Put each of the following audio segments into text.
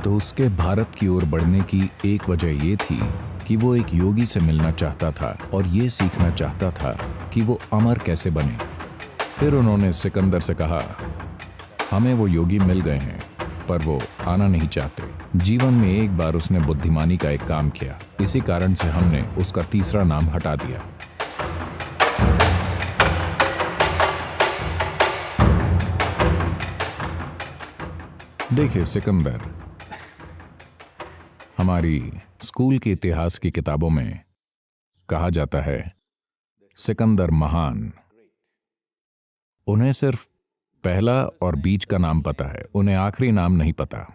तो उसके भारत की ओर बढ़ने की एक वजह ये थी कि वो एक योगी से मिलना चाहता था और ये सीखना चाहता था कि वो अमर कैसे बने। फिर उन्होंने सिकंदर से कहा, हमें वो योगी मिल गए हैं पर वो आना नहीं चाहते। जीवन में एक बार उसने बुद्धिमानी का एक काम किया, इसी कारण से हमने उसका तीसरा नाम हटा दिया। देखिए सिकंदर, हमारी स्कूल के इतिहास की किताबों में कहा जाता है सिकंदर महान। उन्हें सिर्फ पहला और बीच का नाम पता है, उन्हें आखिरी नाम नहीं पता।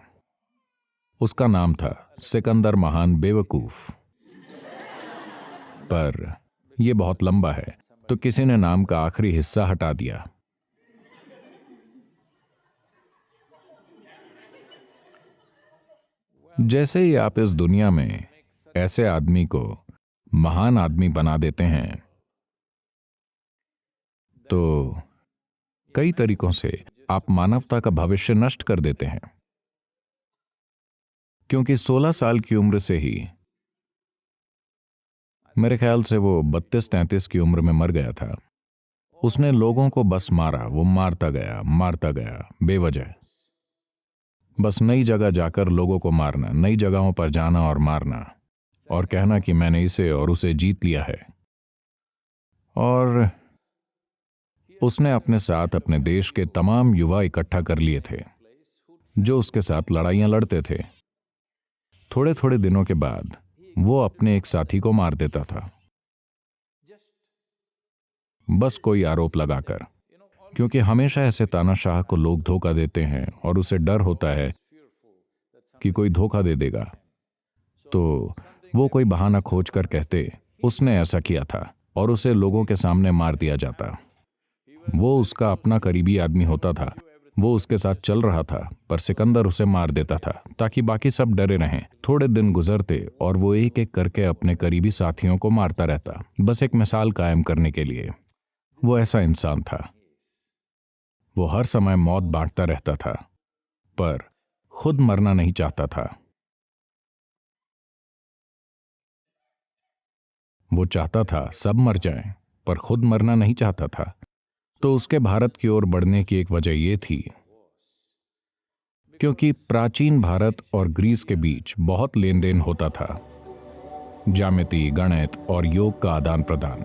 उसका नाम था सिकंदर महान बेवकूफ। पर यह बहुत लंबा है तो किसी ने नाम का आखिरी हिस्सा हटा दिया। जैसे ही आप इस दुनिया में ऐसे आदमी को महान आदमी बना देते हैं तो कई तरीकों से आप मानवता का भविष्य नष्ट कर देते हैं। क्योंकि 16 साल की उम्र से ही, मेरे ख्याल से वो 32-33 की उम्र में मर गया था। उसने लोगों को बस मारा, वो मारता गया बेवजह। बस नई जगह जाकर लोगों को मारना, नई जगहों पर जाना और मारना और कहना कि मैंने इसे और उसे जीत लिया है। और उसने अपने साथ अपने देश के तमाम युवा इकट्ठा कर लिए थे जो उसके साथ लड़ाइयां लड़ते थे। थोड़े थोड़े दिनों के बाद वो अपने एक साथी को मार देता था, बस कोई आरोप लगाकर। क्योंकि हमेशा ऐसे तानाशाह को लोग धोखा देते हैं और उसे डर होता है कि कोई धोखा दे देगा, तो वो कोई बहाना खोज कर कहते उसने ऐसा किया था और उसे लोगों के सामने मार दिया जाता। वो उसका अपना करीबी आदमी होता था, वो उसके साथ चल रहा था, पर सिकंदर उसे मार देता था ताकि बाकी सब डरे रहें। थोड़े दिन गुजरते और वो एक एक करके अपने करीबी साथियों को मारता रहता, बस एक मिसाल कायम करने के लिए। वो ऐसा इंसान था, वो हर समय मौत बांटता रहता था पर खुद मरना नहीं चाहता था। वो चाहता था सब मर जाएं, पर खुद मरना नहीं चाहता था। तो उसके भारत की ओर बढ़ने की एक वजह यह थी क्योंकि प्राचीन भारत और ग्रीस के बीच बहुत लेन देन होता था, ज्यामिति, गणित और योग का आदान प्रदान।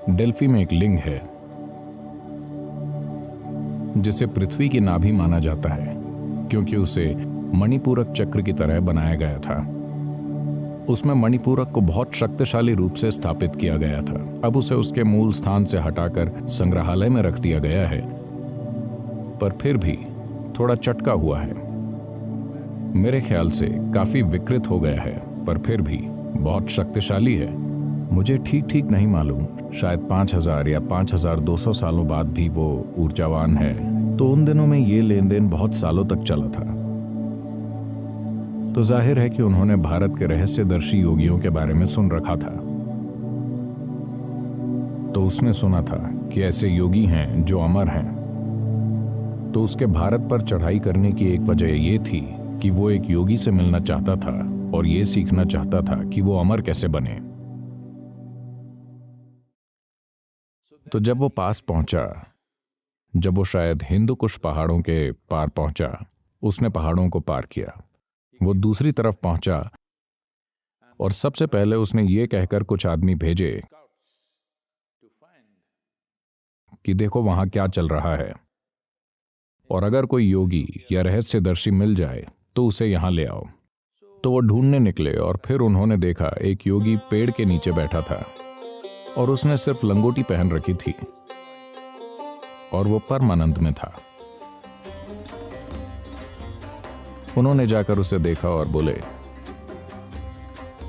डेल्फी में एक लिंग है जिसे पृथ्वी की नाभि माना जाता है क्योंकि उसे मणिपूरक चक्र की तरह बनाया गया था। उसमें मणिपूरक को बहुत शक्तिशाली रूप से स्थापित किया गया था। अब उसे उसके मूल स्थान से हटाकर संग्रहालय में रख दिया गया है, पर फिर भी थोड़ा चटका हुआ है। मेरे ख्याल से काफी विकृत हो गया है, पर फिर भी बहुत शक्तिशाली है। मुझे ठीक नहीं मालूम, शायद 5000 या 5200 सालों बाद भी वो ऊर्जावान है। तो उन दिनों में ये लेन देन बहुत सालों तक चला था। तो जाहिर है कि उन्होंने भारत के रहस्यदर्शी योगियों के बारे में सुन रखा था। तो उसने सुना था कि ऐसे योगी हैं जो अमर हैं। तो उसके भारत पर चढ़ाई करने की एक वजह यह थी कि वो एक योगी से मिलना चाहता था और ये सीखना चाहता था कि वो अमर कैसे बने। तो जब वो पास पहुंचा, जब वो शायद हिंदुकुश पहाड़ों के पार पहुंचा, उसने पहाड़ों को पार किया। वो दूसरी तरफ पहुंचा और सबसे पहले उसने ये कहकर कुछ आदमी भेजे कि देखो वहां क्या चल रहा है, और अगर कोई योगी या रहस्यदर्शी मिल जाए तो उसे यहां ले आओ। तो वो ढूंढने निकले और फिर उन्होंने देखा एक योगी पेड़ के नीचे बैठा था और उसने सिर्फ लंगोटी पहन रखी थी और वो परमानंद में था। उन्होंने जाकर उसे देखा और बोले,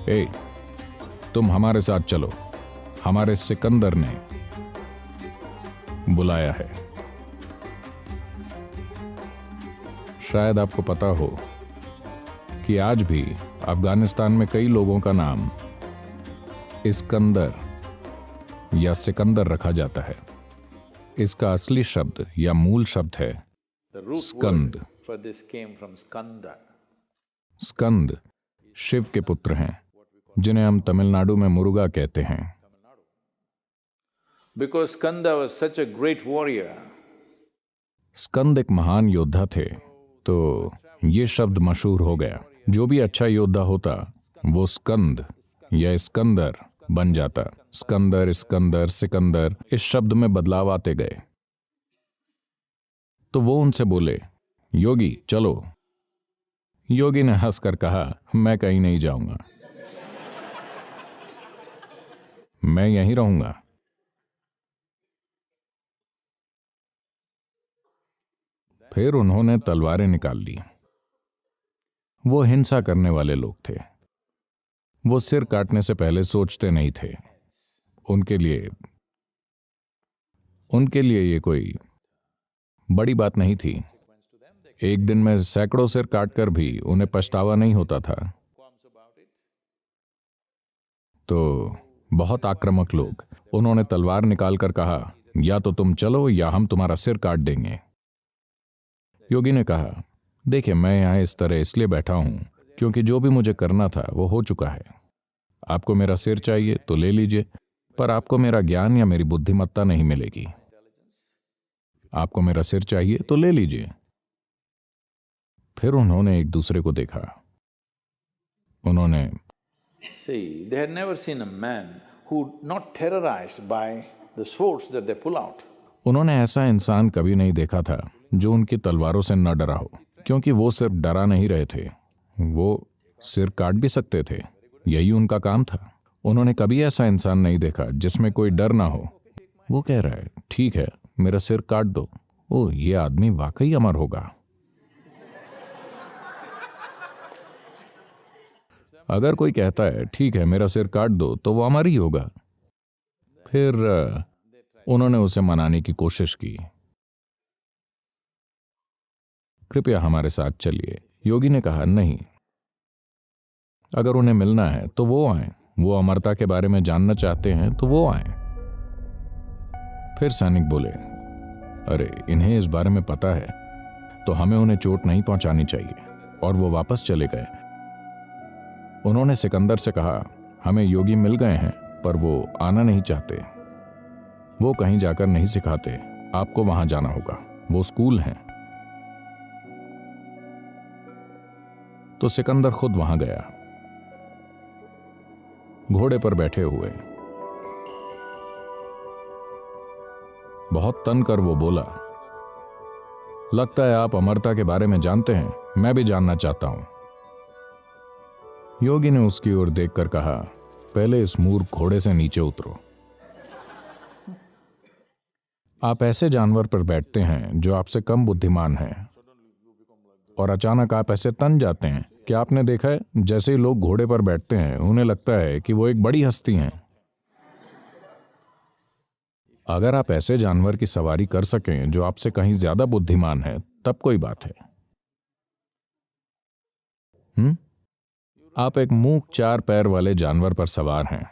ए, तुम हमारे साथ चलो, हमारे सिकंदर ने बुलाया है। शायद आपको पता हो कि आज भी अफगानिस्तान में कई लोगों का नाम इस्कंदर या सिकंदर रखा जाता है। इसका असली शब्द या मूल शब्द है The root Skanda. word for this came from skanda. स्कंद शिव के पुत्र हैं, जिन्हें हम तमिलनाडु में मुरुगा कहते हैं। Because Skanda was such a great warrior, स्कंद एक महान योद्धा थे, तो ये शब्द मशहूर हो गया। जो भी अच्छा योद्धा होता वो स्कंद या स्कंदर बन जाता। स्कंदर, स्कंदर, सिकंदर, इस शब्द में बदलाव आते गए। तो वो उनसे बोले, योगी चलो। योगी ने हंसकर कहा, मैं कहीं नहीं जाऊंगा, मैं यहीं रहूंगा। फिर उन्होंने तलवारें निकाल ली। वो हिंसा करने वाले लोग थे। वो सिर काटने से पहले सोचते नहीं थे। उनके लिए ये कोई बड़ी बात नहीं थी। एक दिन में सैकड़ों सिर काटकर भी उन्हें पछतावा नहीं होता था। तो बहुत आक्रामक लोग, उन्होंने तलवार निकालकर कहा, या तो तुम चलो या हम तुम्हारा सिर काट देंगे। योगी ने कहा, देखिए मैं यहां इस तरह इसलिए बैठा हूं क्योंकि जो भी मुझे करना था वो हो चुका है। आपको मेरा सिर चाहिए तो ले लीजिए, पर आपको मेरा ज्ञान या मेरी बुद्धिमत्ता नहीं मिलेगी। आपको मेरा सिर चाहिए तो ले लीजिए। फिर उन्होंने एक दूसरे को देखा। उन्होंने see, they had never seen a man who not terrorized by the swords that they pull out. उन्होंने ऐसा इंसान कभी नहीं देखा था जो उनकी तलवारों से न डरा हो, क्योंकि वो सिर्फ डरा नहीं रहे थे, वो सिर काट भी सकते थे। यही उनका काम था। उन्होंने कभी ऐसा इंसान नहीं देखा जिसमें कोई डर ना हो। वो कह रहा है, ठीक है मेरा सिर काट दो। ओह, ये आदमी वाकई अमर होगा। अगर कोई कहता है ठीक है मेरा सिर काट दो, तो वो अमर ही होगा। फिर उन्होंने उसे मनाने की कोशिश की, कृपया हमारे साथ चलिए। योगी ने कहा, नहीं, अगर उन्हें मिलना है तो वो आए, वो अमरता के बारे में जानना चाहते हैं तो वो आए। फिर सैनिक बोले, अरे इन्हें इस बारे में पता है तो हमें उन्हें चोट नहीं पहुंचानी चाहिए, और वो वापस चले गए। उन्होंने सिकंदर से कहा, हमें योगी मिल गए हैं पर वो आना नहीं चाहते। वो कहीं जाकर नहीं सिखाते, आपको वहां जाना होगा, वो स्कूल हैं। तो सिकंदर खुद वहां गया, घोड़े पर बैठे हुए। बहुत तन कर वो बोला, लगता है आप अमरता के बारे में जानते हैं, मैं भी जानना चाहता हूं। योगी ने उसकी ओर देखकर कहा, पहले इस मूर्ख घोड़े से नीचे उतरो। आप ऐसे जानवर पर बैठते हैं जो आपसे कम बुद्धिमान हैं, और अचानक आप ऐसे तन जाते हैं। क्या आपने देखा है, जैसे ही लोग घोड़े पर बैठते हैं उन्हें लगता है कि वो एक बड़ी हस्ती हैं। अगर आप ऐसे जानवर की सवारी कर सकें जो आपसे कहीं ज्यादा बुद्धिमान है, तब कोई बात है। आप एक मूक 4 पैर वाले जानवर पर सवार हैं।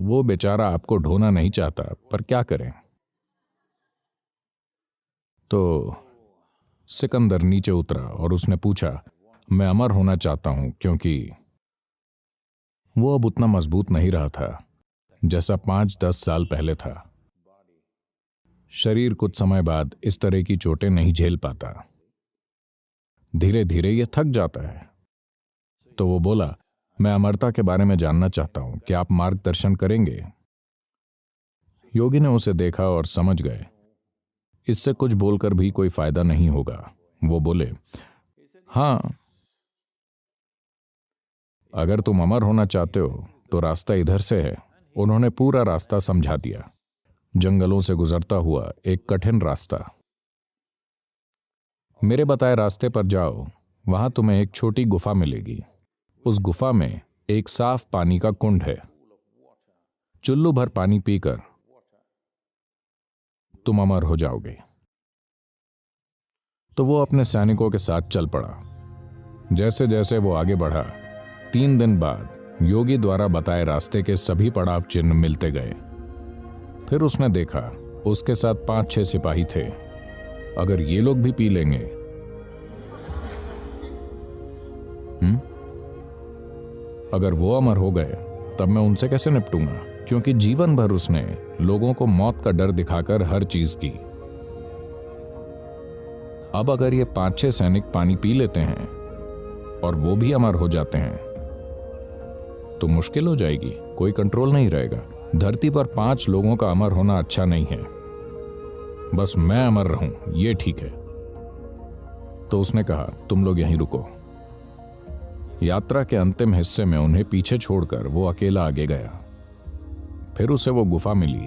वो बेचारा आपको ढोना नहीं चाहता, पर क्या करें। तो सिकंदर नीचे उतरा और उसने पूछा, मैं अमर होना चाहता हूं, क्योंकि वो अब उतना मजबूत नहीं रहा था जैसा 5-10 साल पहले था। शरीर कुछ समय बाद इस तरह की चोटें नहीं झेल पाता, धीरे धीरे ये थक जाता है। तो वो बोला, मैं अमरता के बारे में जानना चाहता हूं, क्या आप मार्गदर्शन करेंगे। योगी ने उसे देखा और समझ गए, इससे कुछ बोलकर भी कोई फायदा नहीं होगा। वो बोले, हाँ, अगर तुम अमर होना चाहते हो तो रास्ता इधर से है। उन्होंने पूरा रास्ता समझा दिया। जंगलों से गुजरता हुआ एक कठिन रास्ता। मेरे बताए रास्ते पर जाओ, वहां तुम्हें एक छोटी गुफा मिलेगी। उस गुफा में एक साफ पानी का कुंड है। चुल्लू भर पानी पीकर तुम अमर हो जाओगे। तो वो अपने सैनिकों के साथ चल पड़ा। जैसे जैसे वो आगे बढ़ा, 3 दिन बाद योगी द्वारा बताए रास्ते के सभी पड़ाव चिन्ह मिलते गए। फिर उसने देखा उसके साथ 5-6 सिपाही थे। अगर ये लोग भी पी लेंगे, अगर वो अमर हो गए, तब मैं उनसे कैसे निपटूंगा? क्योंकि जीवन भर उसने लोगों को मौत का डर दिखाकर हर चीज की। अब अगर ये 5-6 सैनिक पानी पी लेते हैं और वो भी अमर हो जाते हैं, तो मुश्किल हो जाएगी, कोई कंट्रोल नहीं रहेगा। धरती पर 5 लोगों का अमर होना अच्छा नहीं है। बस मैं अमर रहूं, ये ठीक है। तो उसने कहा, तुम लोग यहीं रुको। यात्रा के अंतिम हिस्से में उन्हें पीछे छोड़कर वो अकेला आगे गया। फिर उसे वो गुफा मिली।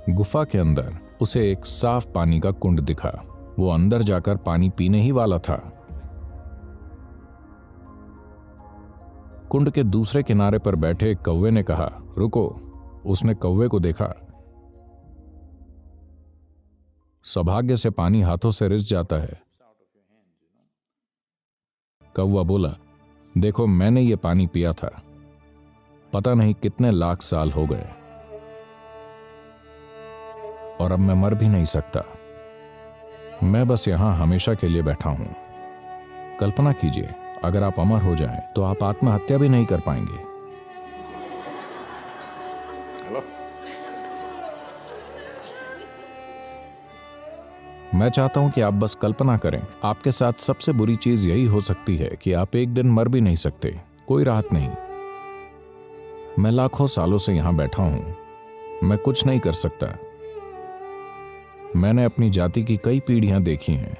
गुफा के अंदर उसे एक साफ पानी का कुंड दिखा। वो अंदर जाकर पानी पीने ही वाला था। कुंड के दूसरे किनारे पर बैठे एक कौवे ने कहा, रुको। उसने कौवे को देखा। सौभाग्य से पानी हाथों से रिस जाता है। कौवा बोला, देखो मैंने ये पानी पिया था, पता नहीं कितने लाख साल हो गए, और अब मैं मर भी नहीं सकता। मैं बस यहां हमेशा के लिए बैठा हूं। कल्पना कीजिए, अगर आप अमर हो जाएं, तो आप आत्महत्या भी नहीं कर पाएंगे। मैं चाहता हूं कि आप बस कल्पना करें, आपके साथ सबसे बुरी चीज यही हो सकती है कि आप एक दिन मर भी नहीं सकते, कोई राहत नहीं। मैं लाखों सालों से यहां बैठा हूं, मैं कुछ नहीं कर सकता। मैंने अपनी जाति की कई पीढ़ियां देखी हैं।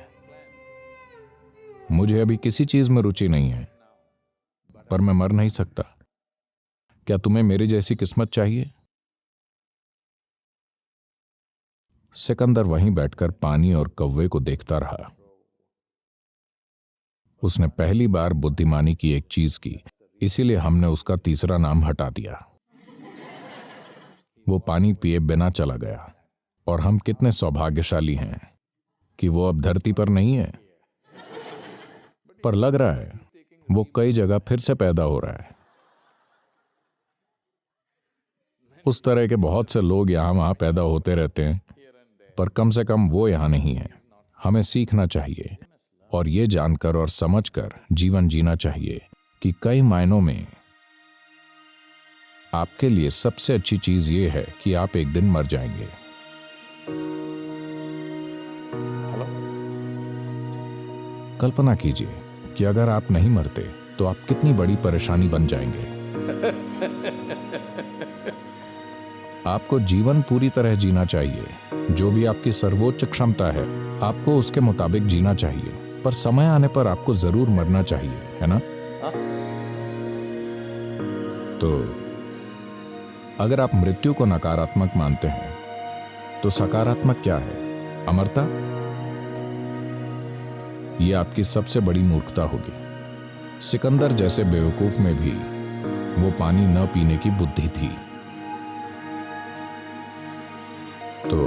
मुझे अभी किसी चीज में रुचि नहीं है, पर मैं मर नहीं सकता। क्या तुम्हें मेरी जैसी किस्मत चाहिए? सिकंदर वहीं बैठकर पानी और कौवे को देखता रहा। उसने पहली बार बुद्धिमानी की एक चीज की, इसीलिए हमने उसका तीसरा नाम हटा दिया। वो पानी पिए बिना चला गया। और हम कितने सौभाग्यशाली हैं कि वो अब धरती पर नहीं है, पर लग रहा है वो कई जगह फिर से पैदा हो रहा है। उस तरह के बहुत से लोग यहां वहां पैदा होते रहते हैं, पर कम से कम वो यहां नहीं है। हमें सीखना चाहिए और ये जानकर और समझकर जीवन जीना चाहिए कि कई मायनों में आपके लिए सबसे अच्छी चीज ये है कि आप एक दिन मर जाएंगे। कल्पना कीजिए कि अगर आप नहीं मरते तो आप कितनी बड़ी परेशानी बन जाएंगे। आपको जीवन पूरी तरह जीना चाहिए। जो भी आपकी सर्वोच्च क्षमता है, आपको उसके मुताबिक जीना चाहिए, पर समय आने पर आपको जरूर मरना चाहिए, है ना? तो अगर आप मृत्यु को नकारात्मक मानते हैं, तो सकारात्मक क्या है? अमरता? यह आपकी सबसे बड़ी मूर्खता होगी। सिकंदर जैसे बेवकूफ में भी वो पानी न पीने की बुद्धि थी। तो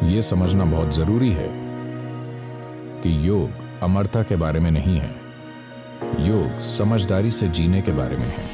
यह समझना बहुत जरूरी है कि योग अमरता के बारे में नहीं है, योग समझदारी से जीने के बारे में है।